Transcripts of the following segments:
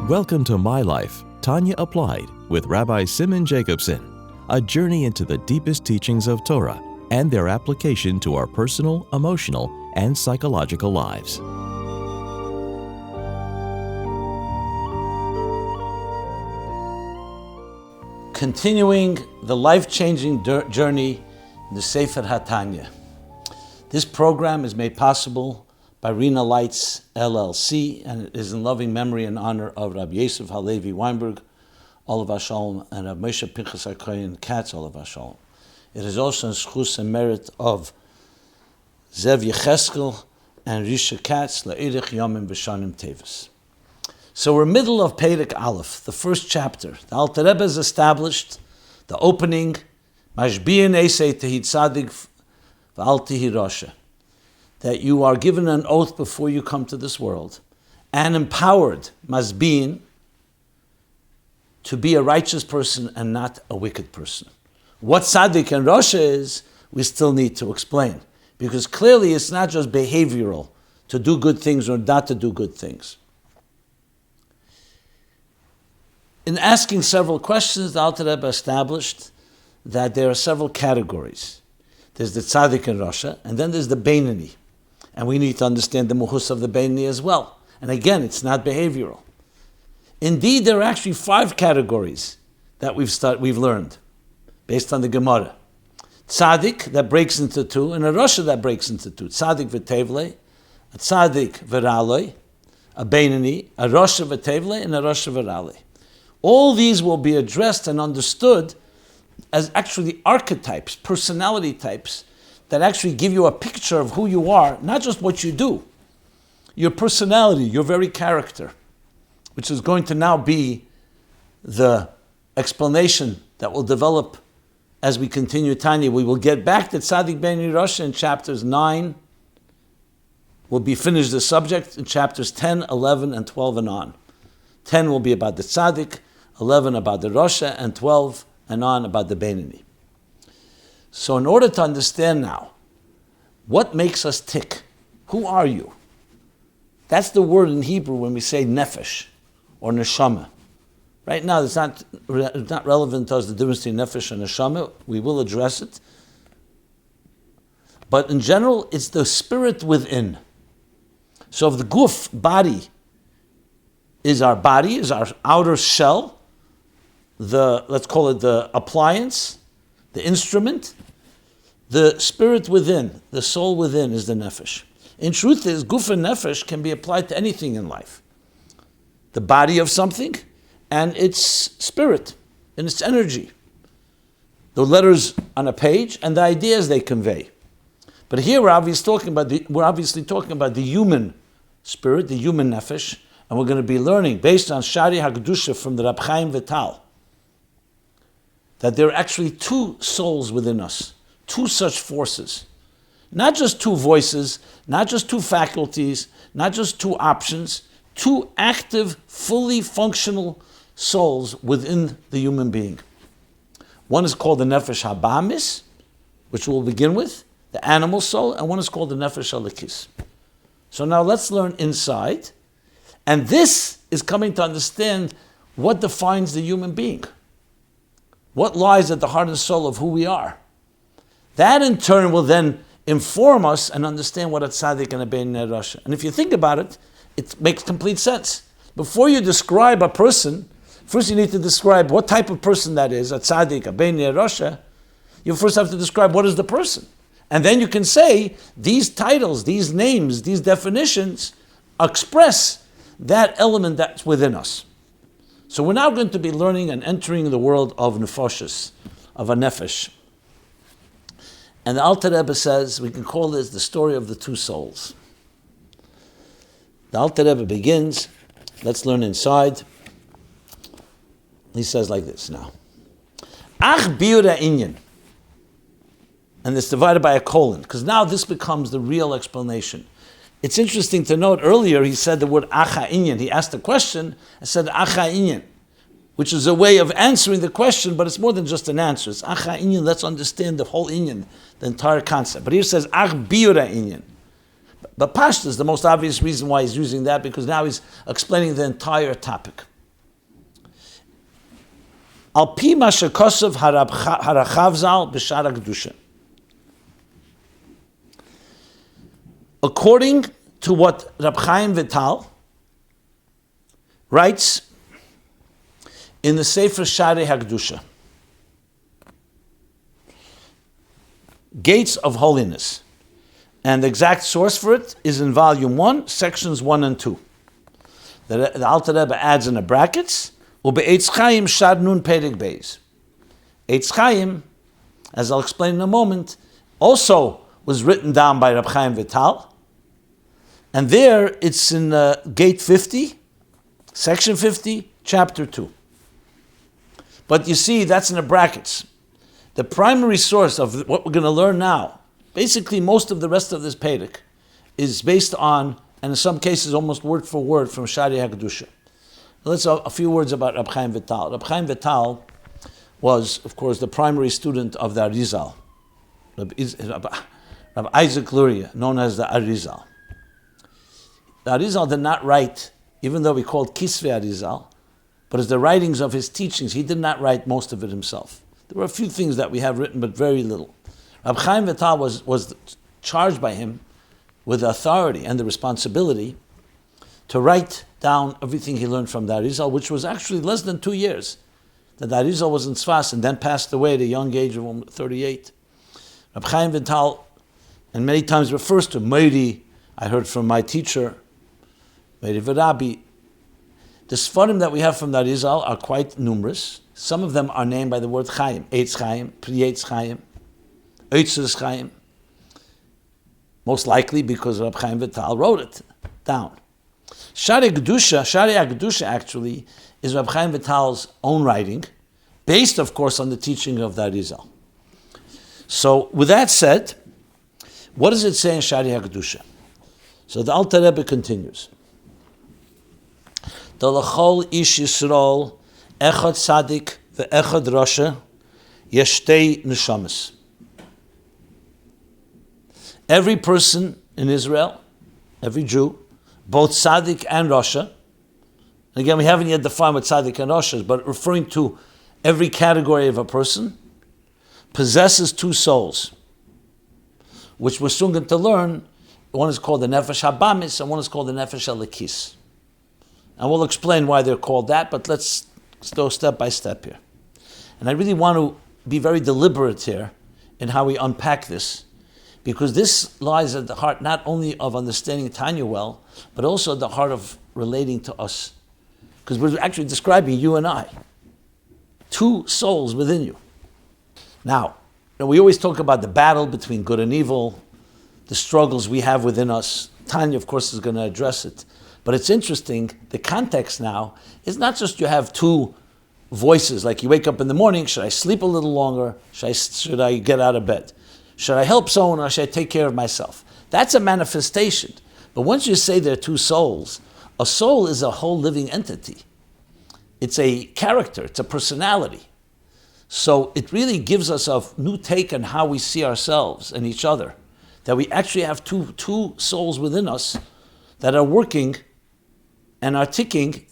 Welcome to MyLife, Tanya Applied with Rabbi Jacobson, a journey into the deepest teachings of Torah and their application to our personal, emotional, and psychological lives. Continuing the life-changing journey in the Sefer HaTanya. This program is made possible by Rena Lights LLC, and it is in loving memory and honor of Rabbi Yosef Halevi Weinberg, Olav Hashalom, and Rabbi Moshe Pinchas HaKohen Katz, Olav Hashalom. It is also in schus and merit of Zev Yecheskel and Risha Katz, La'irich Yomim B'Shanim Tevis. So we're middle of Perek Aleph, the first chapter. The Alter Rebbe has established the opening, Mashbiyan Eisei Tehi Tzadik V'al Tehi Rasha, that you are given an oath before you come to this world, and empowered, Masbiyan, to be a righteous person and not a wicked person. What Tzadik and Rasha is, we still need to explain, because clearly it's not just behavioral, to do good things or not to do good things. In asking several questions, the Alter Rebbe established that there are several categories. There's the Tzaddik and Rasha, and then there's the Beinani. And we need to understand the Muhus of the Beinani as well. And again, it's not behavioral. Indeed, there are actually 5 categories that we've learned, based on the Gemara. Tzaddik, that breaks into 2, and a Rasha that breaks into 2. Tzaddik v'tevle, a Tzaddik v'raloi, a Beinani, a Rasha v'tevle, and a Rasha v'raloi. All these will be addressed and understood as actually archetypes, personality types, that actually give you a picture of who you are, not just what you do. Your personality, your very character, which is going to now be the explanation that will develop as we continue Tanya. We will get back to Tzaddik Beinani Rasha in chapters 9. We'll be finished the subject in chapters 10, 11, and 12 and on. 10 will be about the Tzaddik, 11 about the Rasha, and 12 and on about the Beinani. So in order to understand now, what makes us tick? Who are you? That's the word in Hebrew when we say nefesh or neshama. Right now it's not relevant to us, the difference between nefesh and neshama. We will address it. But in general, it's the spirit within. So if the guf, body, is our outer shell, let's call it the appliance, the instrument, the spirit within, the soul within is the nefesh. In truth, guf and nefesh can be applied to anything in life. The body of something and its spirit and its energy. The letters on a page and the ideas they convey. But here we're obviously talking about the human spirit, the human nefesh, and we're going to be learning based on Shari HaKedusha from the Rab Chaim Vital, that there are actually 2 souls within us, 2 such forces. Not just 2 voices, not just 2 faculties, not just 2 options, 2 active, fully functional souls within the human being. One is called the Nefesh HaBahamis, which we'll begin with, the animal soul, and one is called the Nefesh HaLekis. So now let's learn inside, and this is coming to understand what defines the human being. What lies at the heart and soul of who we are. That in turn will then inform us and understand what a tzaddik and a beinani rasha. And if you think about it, it makes complete sense. Before you describe a person, first you need to describe what type of person that is, a tzaddik, a beinani rasha. You first have to describe what is the person. And then you can say, these titles, these names, these definitions express that element that's within us. So we're now going to be learning and entering the world of nefashos, of a nefesh. And the Alter Rebbe says, we can call this the story of the 2 souls. The Alter Rebbe begins, let's learn inside. He says like this now. Ach biura inyan. And it's divided by a colon, because now this becomes the real explanation. It's interesting to note, earlier he said the word acha inyan. He asked a question and said acha inyan, which is a way of answering the question, but it's more than just an answer. It's acha inyan, let's understand the whole inyan, the entire concept. But here it says ach biura inyan. But Pashta is the most obvious reason why he's using that, because now he's explaining the entire topic. Al pi ma shekosov harachav zal b'shar ha'kedusha. According to what Rab Chaim Vital writes in the Sefer Sharei HaKedusha, Gates of Holiness. And the exact source for it is in volume 1, sections 1 and 2. The Alter Rebbe adds in the brackets, Ube'etz Chaim Shad Nun Perek Beis. Eitz Chaim, as I'll explain in a moment, also was written down by Rab Chaim Vital. And there it's in Gate 50, section 50, chapter 2. But you see, that's in the brackets. The primary source of what we're going to learn now, basically most of the rest of this Perek, is based on, and in some cases almost word for word, from Sharei HaKedusha. Let's a few words about Rab Chaim Vital. Rab Chaim Vital was, of course, the primary student of the Arizal, Rabbi Isaac Luria, known as the Arizal. The Arizal did not write, even though we called Kisvei Arizal, but as the writings of his teachings, he did not write most of it himself. There were a few things that we have written, but very little. Rab Chaim Vital was charged by him with the authority and the responsibility to write down everything he learned from the Arizal, which was actually less than 2 years. The Arizal was in Tzfas and then passed away at a young age of 38. Rab Chaim Vital, and many times refers to Meiri, I heard from my teacher, Meiri Rabbi. The Sfarim that we have from the Arizal are quite numerous. Some of them are named by the word Chaim, Eitz Chaim, Pri Eitz Chaim, Eitzes Chaim, most likely because Rab Chaim Vital wrote it down. Sharei HaKedusha actually is Rab Chaim Vital's own writing, based of course on the teaching of the Arizal. So with that said, what does it say in Sharei HaKedusha? So the Alter Rebbe continues. The L'chol ish Yisrael echad tzadik ve'echad rasha yeshtei neshamas. Every person in Israel, every Jew, both tzaddik and rasha, again we haven't yet defined what tzaddik and rasha is, but referring to every category of a person, possesses two souls, which we're soon going to learn. One is called the nefesh habamis and one is called the nefesh elikis. And we'll explain why they're called that, but let's go step by step here. And I really want to be very deliberate here in how we unpack this, because this lies at the heart not only of understanding Tanya well, but also at the heart of relating to us. Because we're actually describing you and I. Two souls within you. Now, we always talk about the battle between good and evil, the struggles we have within us. Tanya, of course, is going to address it. But it's interesting, the context now is not just you have two voices, like you wake up in the morning, should I sleep a little longer? Should I get out of bed? Should I help someone or should I take care of myself? That's a manifestation. But once you say there are two souls, a soul is a whole living entity. It's a character, it's a personality. So it really gives us a new take on how we see ourselves and each other. That we actually have two souls within us that are working and are ticking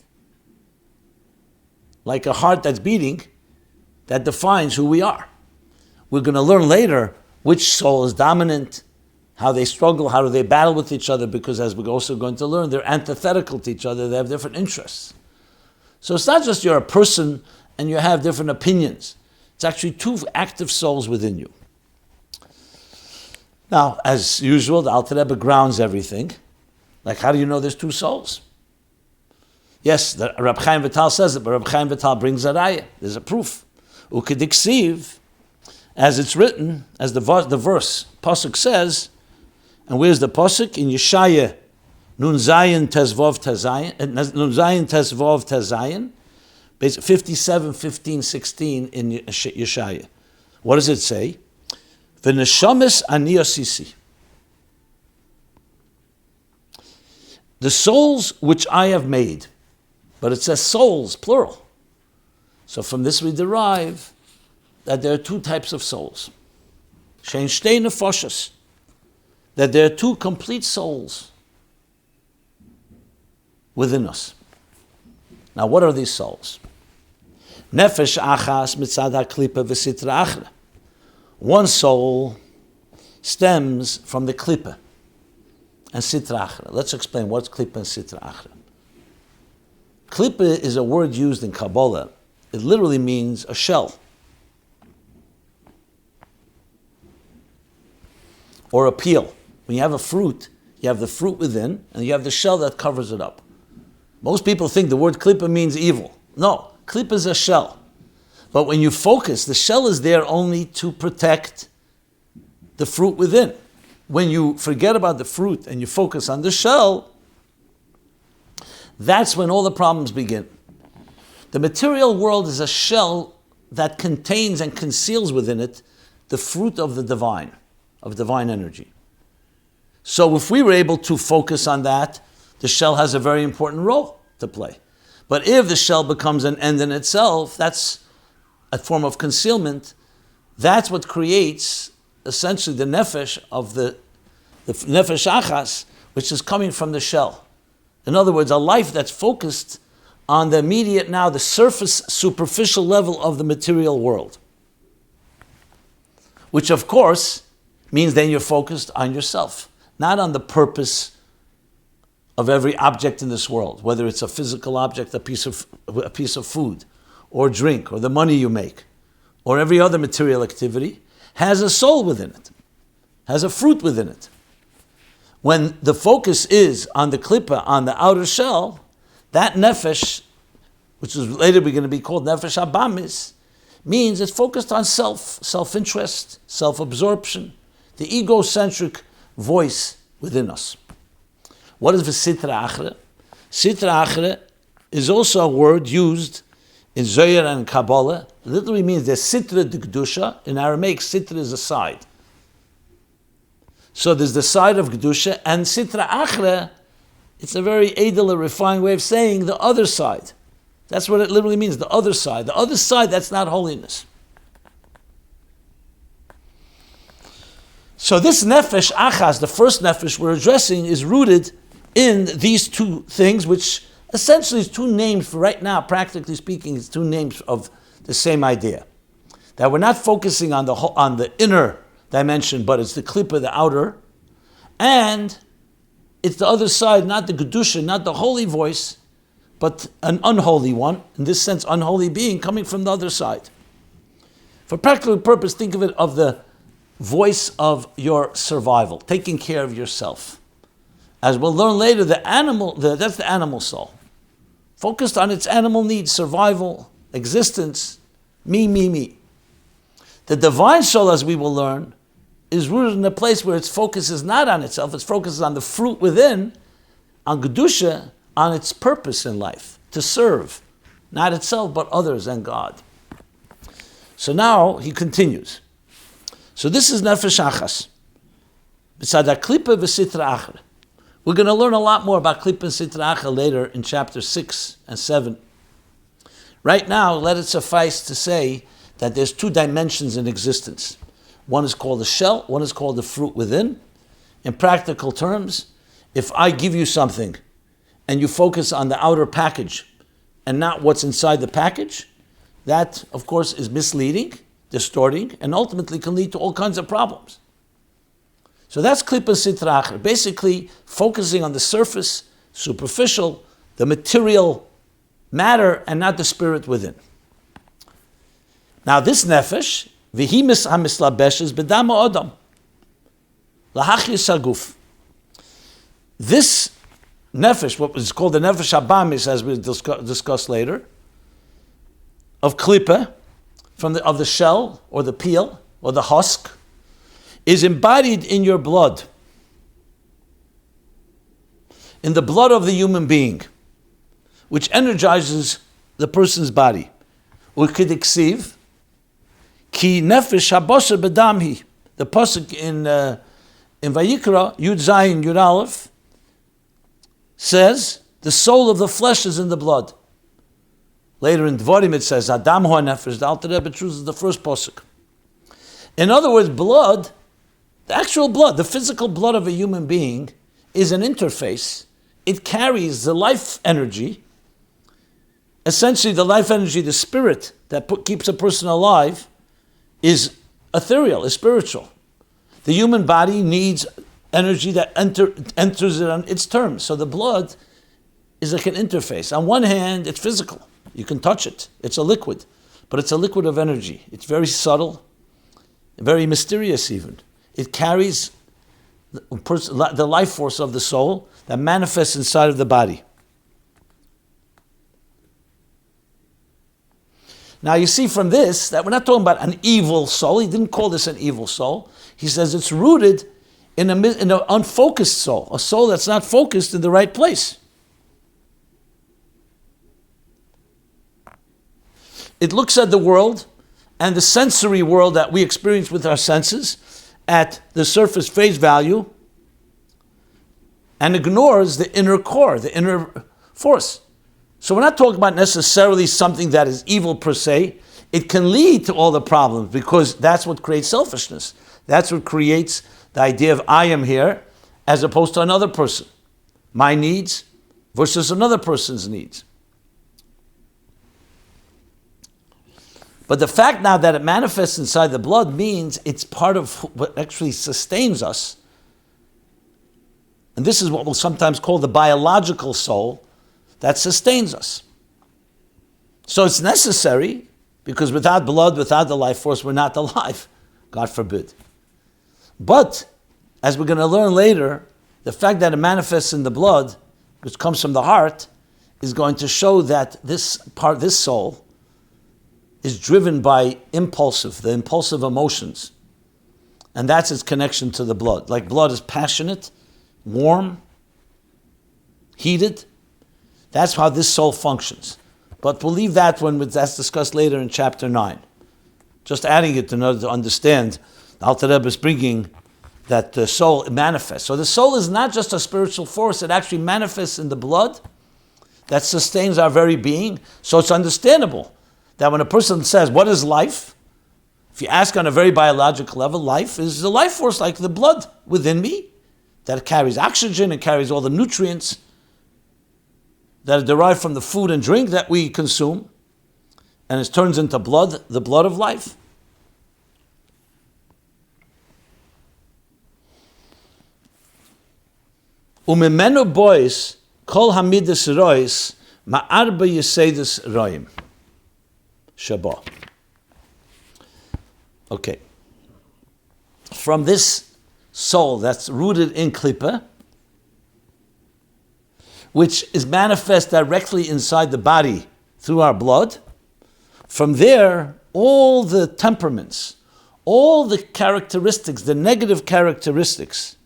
like a heart that's beating that defines who we are. We're going to learn later which soul is dominant, how they struggle, how do they battle with each other, because as we're also going to learn, they're antithetical to each other, they have different interests. So it's not just you're a person and you have different opinions. It's actually two active souls within you. Now, as usual, the Alter Rebbe grounds everything. Like, how do you know there's two souls? Yes, the Rab Chaim Vital says it, but Rab Chaim Vital brings a raya. There's a proof. Ukediksiv, as it's written, as the verse, Pasuk says, and where's the Pasuk? In Yeshaya, Nun Zayin Tezvov Tezayin, 57, 15, 16 in Yeshaya. What does it say? V'neshamis ani osisi. The souls which I have made, but it says souls, plural. So from this we derive that there are two types of souls. Shein shtei nefashos, that there are two complete souls within us. Now what are these souls? Nefesh achas mitzad haklipa v'sitra achra. One soul stems from the klipa and sitra achra. Let's explain what's klipa and sitra achra. Klipa is a word used in Kabbalah. It literally means a shell or a peel. When you have a fruit, you have the fruit within and you have the shell that covers it up. Most people think the word klipa means evil. No, klipa is a shell. But when you focus, the shell is there only to protect the fruit within. When you forget about the fruit and you focus on the shell, that's when all the problems begin. The material world is a shell that contains and conceals within it the fruit of the divine, of divine energy. So if we were able to focus on that, the shell has a very important role to play. But if the shell becomes an end in itself, that's a form of concealment. That's what creates essentially the nefesh of the nefesh achas, which is coming from the shell. In other words, a life that's focused on the immediate now, the surface, superficial level of the material world. Which of course means then you're focused on yourself, not on the purpose of every object in this world, whether it's a physical object, a piece of food, or drink, or the money you make, or every other material activity, has a soul within it, has a fruit within it. When the focus is on the klipa, on the outer shell, that nefesh, which is later going to be called nefesh abamis, means it's focused on self-interest, self-absorption, the egocentric voice within us. What is the sitra achra? Sitra achra is also a word used in Zohar and Kabbalah. It literally means there's sitra de kedusha. In Aramaic, sitra is a side. So there's the side of kedusha, and sitra achra, it's a very edel, refined way of saying the other side. That's what it literally means, the other side. The other side, that's not holiness. So this nefesh achas, the first nefesh we're addressing, is rooted in these two things, which essentially is two names for right now, practically speaking, it's two names of the same idea. That we're not focusing on the inner dimension, but it's the klipa, the outer, and it's the other side, not the kedusha, not the holy voice, but an unholy one, in this sense, unholy being coming from the other side. For practical purpose, think of it of the voice of your survival, taking care of yourself. As we'll learn later, that's the animal soul. Focused on its animal needs, survival, existence, me. The divine soul, as we will learn, is rooted in a place where its focus is not on itself, its focus is on the fruit within, on kedusha, on its purpose in life, to serve, not itself, but others and God. So now he continues. So this is nefesh achas. B'tzad haklipa v'sitra achra. We're going to learn a lot more about klipa and sitra achra later in chapter 6 and 7. Right now, let it suffice to say that there's two dimensions in existence. One is called the shell, one is called the fruit within. In practical terms, if I give you something and you focus on the outer package and not what's inside the package, that, of course, is misleading, distorting, and ultimately can lead to all kinds of problems. So that's klipa sitra achra, basically focusing on the surface, superficial, the material matter, and not the spirit within. Now this nefesh, v'himis hamislabeshes b'dama odam, lahachis haguf. This nefesh, what is called the nefesh abamis, as we discuss later, of klipa, of the shell or the peel or the husk, is embodied in your blood, in the blood of the human being, which energizes the person's body. U'kidiksiv, ki nefesh habosher bedamhi. The pasuk in Vayikra, Yud Zayin, Yud Aleph, says, the soul of the flesh is in the blood. Later in Dvarim it says, Adam hu nefesh. The Alter Rebbe chooses the first pasuk. In other words, blood, the actual blood, the physical blood of a human being, is an interface. It carries the life energy essentially the life energy, the spirit that keeps a person alive, is ethereal, is spiritual. The human body needs energy that enters it on its terms. So the blood is like an interface. On one hand, it's physical. You can touch it. It's a liquid. But it's a liquid of energy. It's very subtle, very mysterious even. It carries the life force of the soul that manifests inside of the body. Now you see from this that we're not talking about an evil soul. He didn't call this an evil soul. He says it's rooted in an unfocused soul, a soul that's not focused in the right place. It looks at the world and the sensory world that we experience with our senses at the surface face value and ignores the inner core, the inner force. So we're not talking about necessarily something that is evil per se. It can lead to all the problems because that's what creates selfishness. That's what creates the idea of I am here as opposed to another person. My needs versus another person's needs. But the fact now that it manifests inside the blood means it's part of what actually sustains us. And this is what we'll sometimes call the biological soul that sustains us. So it's necessary because without blood, without the life force, we're not alive. God forbid. But, as we're going to learn later, the fact that it manifests in the blood, which comes from the heart, is going to show that this soul, is driven by the impulsive emotions. And that's its connection to the blood. Like blood is passionate, warm, heated. That's how this soul functions. But we'll leave that when that's discussed later in chapter 9. Just adding it in order to understand, the Alter Rebbe is bringing that the soul manifests. So the soul is not just a spiritual force, it actually manifests in the blood that sustains our very being. So it's understandable that when a person says, what is life? If you ask on a very biological level, life is the life force like the blood within me that carries oxygen and carries all the nutrients that are derived from the food and drink that we consume, and it turns into blood, the blood of life. Umimenu bois kol hamidas rois ma'arba yesedus roim. Shabbat. Okay. From this soul that's rooted in Klippa, which is manifest directly inside the body through our blood, from there, all the temperaments, all the characteristics, the negative characteristics,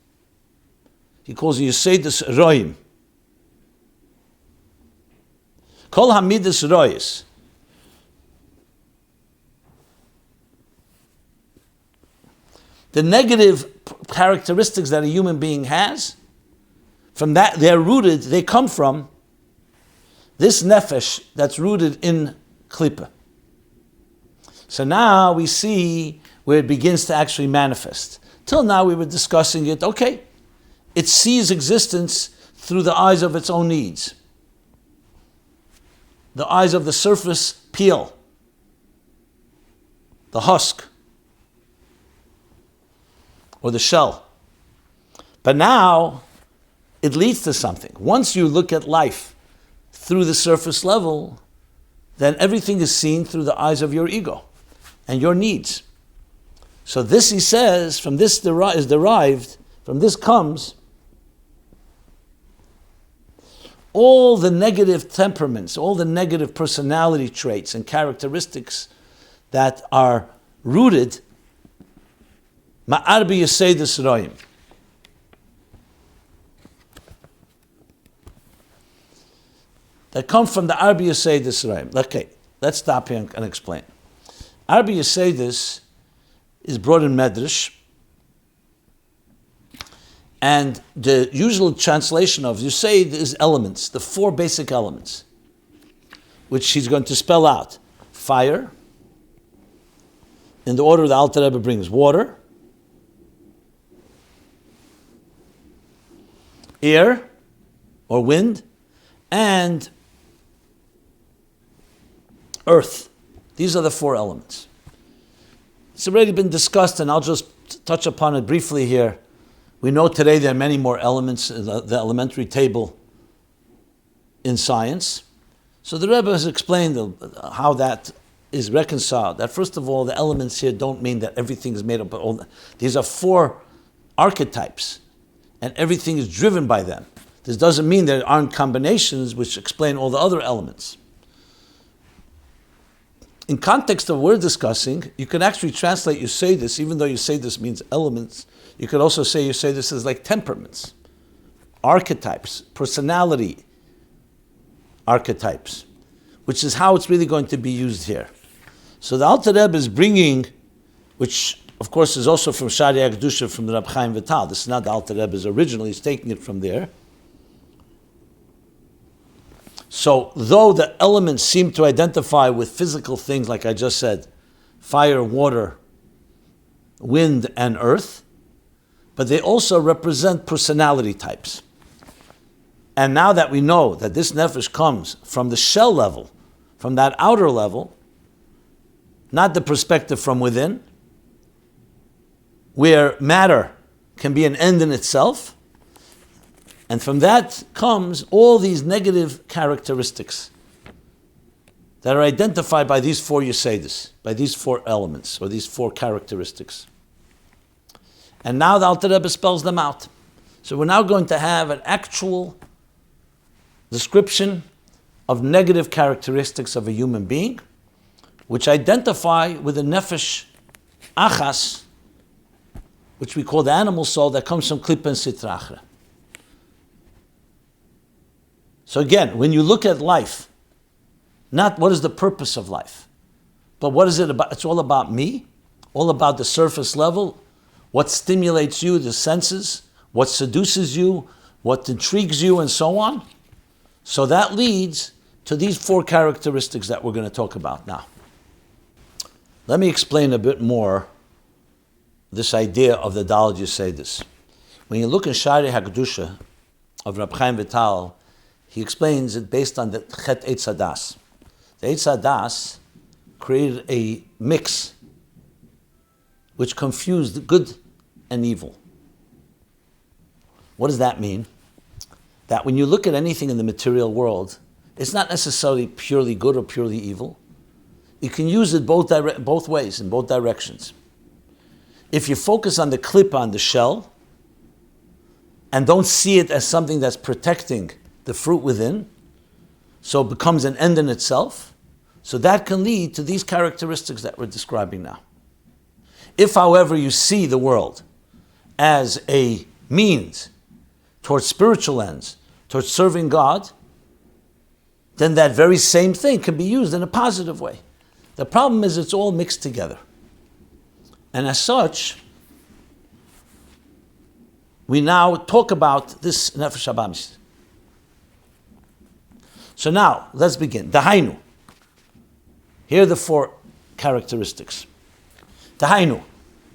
he calls Yesedus Roim. Kol Hamidus Rois. The negative characteristics that a human being has, from that they come from this nefesh that's rooted in Klippa. So now we see where it begins to actually manifest. Till now we were discussing it, okay, it sees existence through the eyes of its own needs. The eyes of the surface peel, the husk, or the shell. But now, it leads to something. Once you look at life through the surface level, then everything is seen through the eyes of your ego and your needs. So this, he says, from this is derived, from this comes all the negative temperaments, all the negative personality traits and characteristics that are rooted Ma'arbi Yesedus Roim. That come from the Arbi Yesedus Roim. Okay, let's stop here and explain. Arbi Yesedus is brought in Medrash, and the usual translation of Yesed is elements, the 4 basic elements, which he's going to spell out. Fire, in the order the Alter Rebbe brings, water, air or wind, and earth. These are the four elements. It's already been discussed, and I'll just touch upon it briefly here. We know today there are many more elements in the elementary table in science. So the Rebbe has explained how that is reconciled. That first of all, the elements here don't mean that everything is made up of all. These are four archetypes, and everything is driven by them. This doesn't mean there aren't combinations which explain all the other elements. In context of what we're discussing, you can actually translate you say this, even though you say this means elements, you could also say you say this is like temperaments, archetypes, personality archetypes, which is how it's really going to be used here. So the Alter Rebbe is bringing, which of course is also from Sharia Kedusha, from the Reb Chaim Vital. This is not the Alter Rebbe's original, he's taking it from there. So though the elements seem to identify with physical things, like I just said, fire, water, wind, and earth, but they also represent personality types. And now that we know that this nefesh comes from the shell level, from that outer level, not the perspective from within, where matter can be an end in itself, and from that comes all these negative characteristics that are identified by these four Yesedis, by these four elements, or these four characteristics. And now the Alter Rebbe spells them out. So we're now going to have an actual description of negative characteristics of a human being, which identify with a nefesh achas, which we call the animal soul that comes from Klippa and Sitra Achra. So again, when you look at life, not what is the purpose of life, but what is it about? It's all about me, all about the surface level, what stimulates you, the senses, what seduces you, what intrigues you, and so on. So that leads to these four characteristics that we're going to talk about now. Let me explain a bit more this idea of the duality Yesedis. When you look in Sharia HaKedusha of Rabbi Chaim Vital, he explains it based on the Chet Eitz Hadas. The Eitz Hadas created a mix which confused good and evil. What does that mean? That when you look at anything in the material world, it's not necessarily purely good or purely evil. You can use it both ways, in both directions. If you focus on the clip, on the shell, and don't see it as something that's protecting the fruit within, so it becomes an end in itself, so that can lead to these characteristics that we're describing now. If, however, you see the world as a means towards spiritual ends, towards serving God, then that very same thing can be used in a positive way. The problem is it's all mixed together. And as such, we now talk about this Nefesh Habamis. So now, let's begin. Dahainu. Here are the four characteristics. Dahainu.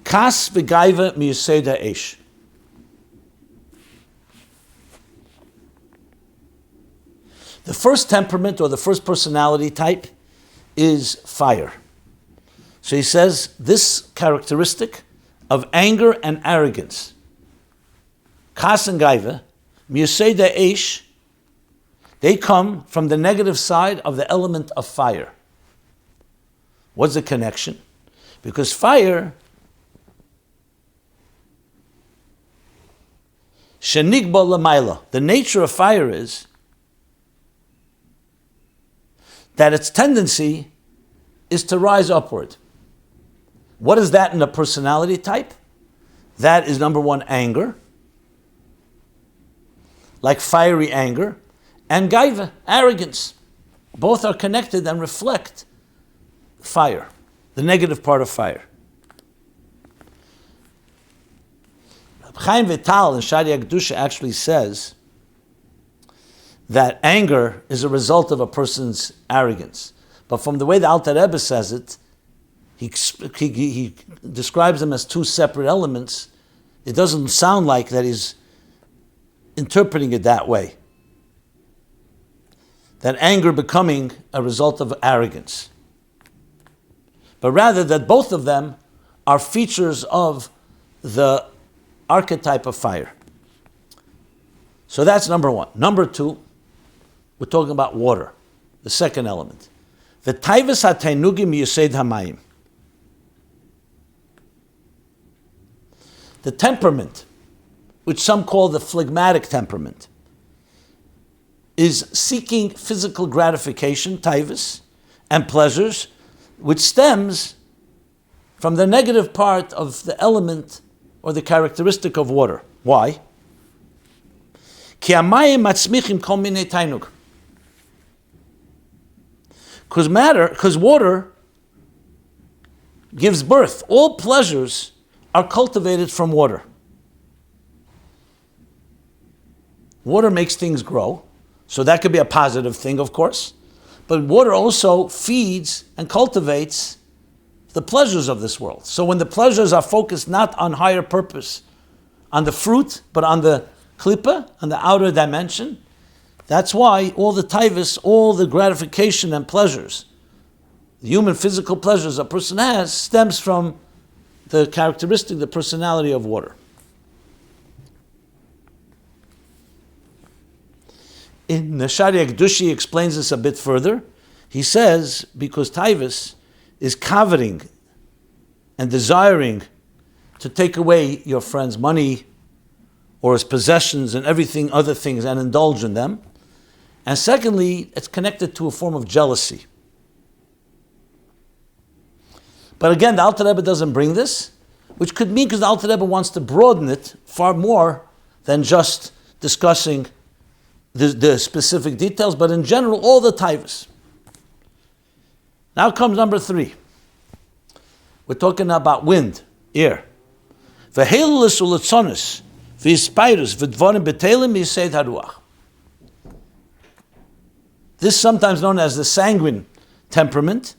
Kas v'gaiva miyusei ha'esh. The first temperament, or the first personality type, is fire. So he says this characteristic of anger and arrogance, kas and gaiva, miyusei ha'esh, they come from the negative side of the element of fire. What's the connection? Because fire, shenigba l'mayla, the nature of fire is that its tendency is to rise upward. What is that in a personality type? That is number one, anger, like fiery anger, and gaiva, arrogance. Both are connected and reflect fire, the negative part of fire. Chaim Vital in Sharia Kedusha actually says that anger is a result of a person's arrogance. But from the way the Alter Rebbe says it, he describes them as two separate elements. It doesn't sound like that he's interpreting it that way. That anger becoming a result of arrogance. but rather that both of them are features of the archetype of fire. So that's number one. Number two, we're talking about water, the second element. The taivas hatainugim yesed hamayim. The temperament, which some call the phlegmatic temperament, is seeking physical gratification, taivas, and pleasures, which stems from the negative part of the element or the characteristic of water. Why? Because water gives birth. All pleasures are cultivated from water. Water makes things grow, so that could be a positive thing, of course. But water also feeds and cultivates the pleasures of this world. So when the pleasures are focused not on higher purpose, on the fruit, but on the klippa, on the outer dimension, that's why all the taivas, all the gratification and pleasures, the human physical pleasures a person has, stems from the characteristic, the personality of water. In Neshari Akdushi explains this a bit further. He says, because taivas is coveting and desiring to take away your friend's money or his possessions and everything, other things, and indulge in them. And secondly, it's connected to a form of jealousy. But again, the Alter Rebbe doesn't bring this, which could mean because the Alter Rebbe wants to broaden it far more than just discussing the specific details, but in general, all the taivas. Now comes number 3. We're talking about wind, air. This sometimes known as the sanguine temperament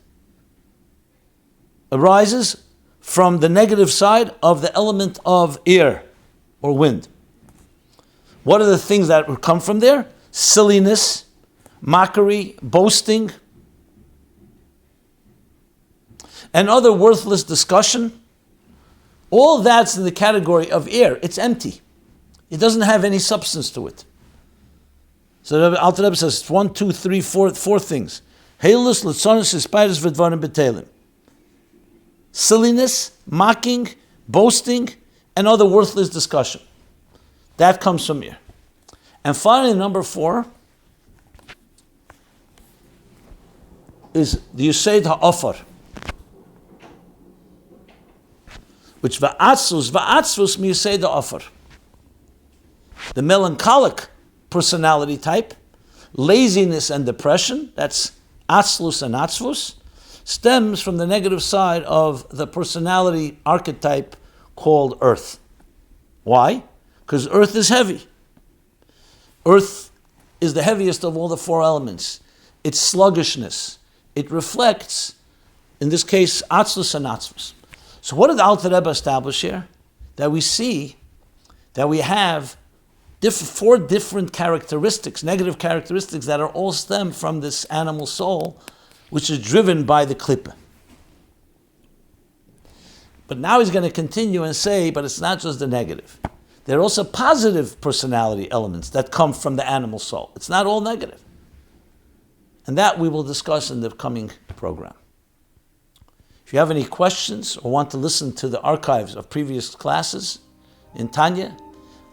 arises from the negative side of the element of air or wind. What are the things that would come from there? Silliness, mockery, boasting, and other worthless discussion. All that's in the category of air. It's empty. It doesn't have any substance to it. So the Alter Rebbe says 1, 2, 3, 4 things. Halus, Litzonis, Spiders, Vidvarim, Betelim. Silliness, mocking, boasting, and other worthless discussion. That comes from here. And finally, number 4 is the Yused HaOfar, which va'atzvus mi Yused HaOfar. The melancholic personality type, laziness and depression, that's atzlus and atzvus, stems from the negative side of the personality archetype called earth. Why? Because earth is heavy. Earth is the heaviest of all the 4 elements. Its sluggishness. It reflects, in this case, atzlus and atzvus. So what did the Alter Rebbe establish here? That we see that we have 4 different characteristics, negative characteristics that are all stem from this animal soul, which is driven by the klippa. But now he's going to continue and say, but it's not just the negative. There are also positive personality elements that come from the animal soul. It's not all negative. And that we will discuss in the coming program. If you have any questions or want to listen to the archives of previous classes in Tanya,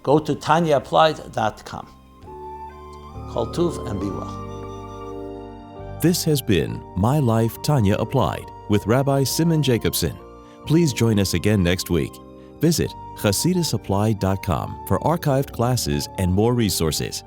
go to tanyaapplied.com. Kol Tuv and be well. This has been My Life, Tanya Applied with Rabbi Simon Jacobson. Please join us again next week. Visit chasidusapplied.com for archived classes and more resources.